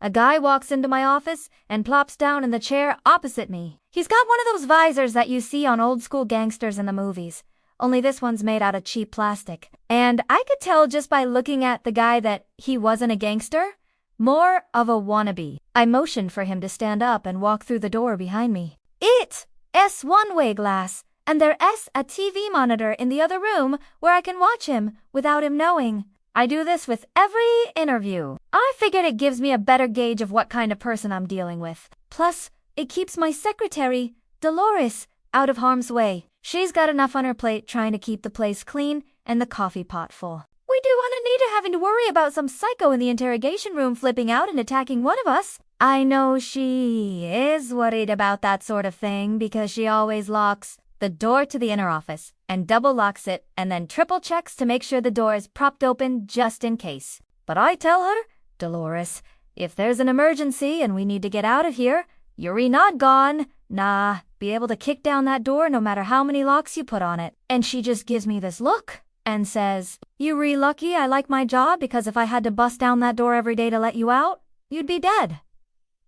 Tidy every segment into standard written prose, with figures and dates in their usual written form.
a guy walks into my office and plops down in the chair opposite me. He's got one of those visors that you see on old-school gangsters in the movies, only this one's made out of cheap plastic. And I could tell just by looking at the guy that he wasn't a gangster, more of a wannabe. I motioned for him to stand up and walk through the door behind me. It's one-way glass, and there's a TV monitor in the other room where I can watch him without him knowing. I do this with every interview. I figured it gives me a better gauge of what kind of person I'm dealing with. Plus, it keeps my secretary, Dolores, out of harm's way. She's got enough on her plate trying to keep the place clean and the coffee pot full. We do want to need her having to worry about some psycho in the interrogation room flipping out and attacking one of us. I know she is worried about that sort of thing because she always locks the door to the inner office and double locks it and then triple checks to make sure the door is propped open just in case. But I tell her, Dolores, if there's an emergency and we need to get out of here, you're not gone. Nah, be able to kick down that door no matter how many locks you put on it. And she just gives me this look and says, "You re lucky I like my job because if I had to bust down that door every day to let you out, you'd be dead."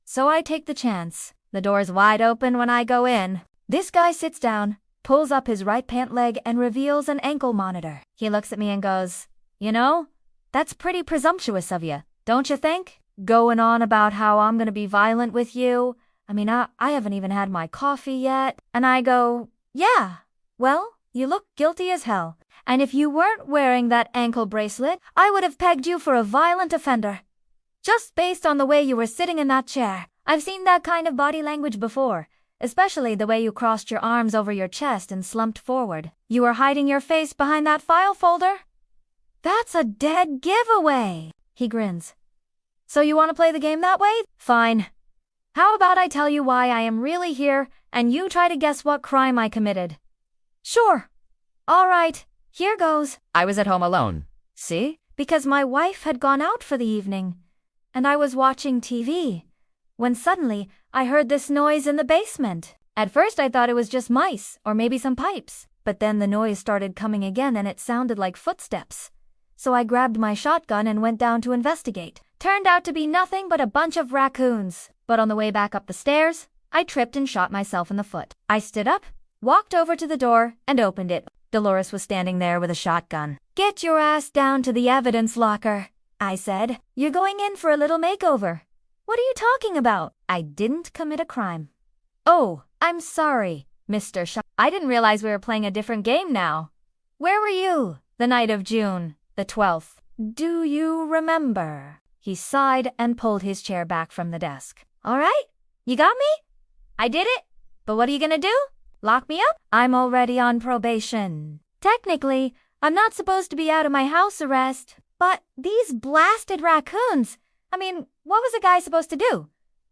So I take the chance. The door's wide open when I go in. This guy sits down, pulls up his right pant leg and reveals an ankle monitor. He looks at me and goes, "You know, that's pretty presumptuous of you, don't you think? Going on about how I'm gonna be violent with you. I mean, I haven't even had my coffee yet." And I go, "Yeah, well, you look guilty as hell. And if you weren't wearing that ankle bracelet, I would have pegged you for a violent offender. Just based on the way you were sitting in that chair. I've seen that kind of body language before, especially the way you crossed your arms over your chest and slumped forward. You were hiding your face behind that file folder. That's a dead giveaway." He grins. "So you want to play the game that way? Fine. How about I tell you why I am really here and you try to guess what crime I committed?" "Sure. All right, here goes. I was at home alone. See? Because my wife had gone out for the evening, and I was watching TV, when suddenly I heard this noise in the basement. At first I thought it was just mice or maybe some pipes, but then the noise started coming again and it sounded like footsteps. So I grabbed my shotgun and went down to investigate. Turned out to be nothing but a bunch of raccoons. But on the way back up the stairs, I tripped and shot myself in the foot. I stood up, walked over to the door, and opened it. Dolores was standing there with a shotgun. "Get your ass down to the evidence locker," I said. "You're going in for a little makeover." "What are you talking about? I didn't commit a crime." "Oh, I'm sorry, Mr. I didn't realize we were playing a different game now. Where were you the night of June the 12th? Do you remember?" He sighed and pulled his chair back from the desk. "All right, you got me? I did it, but what are you gonna do? Lock me up? I'm already on probation. Technically, I'm not supposed to be out of my house arrest, but these blasted raccoons, I mean, what was a guy supposed to do?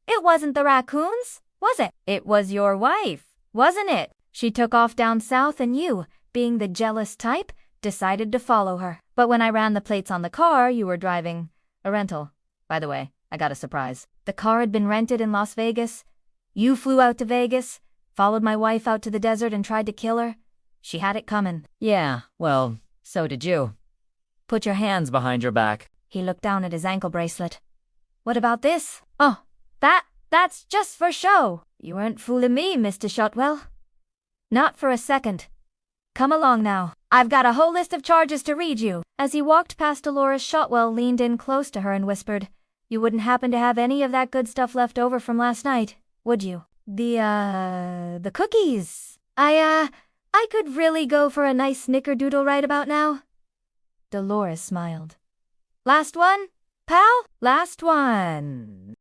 It wasn't the raccoons, was it? It was your wife, wasn't it? She took off down south and you, being the jealous type, decided to follow her. But when I ran the plates on the car you were driving, a rental. By the way, I got a surprise. The car had been rented in Las Vegas. You flew out to Vegas, followed my wife out to the desert and tried to kill her. She had it coming." "Yeah, well, so did you. Put your hands behind your back." He looked down at his ankle bracelet. "What about this?" "Oh, that's just for show. You weren't fooling me, Mr. Shotwell." "Not for a second. Come along now. I've got a whole list of charges to read you." As he walked past Dolores, Shotwell leaned in close to her and whispered, "You wouldn't happen to have any of that good stuff left over from last night, would you? The cookies. I could really go for a nice snickerdoodle right about now." Dolores smiled. "Last one, pal? Last one."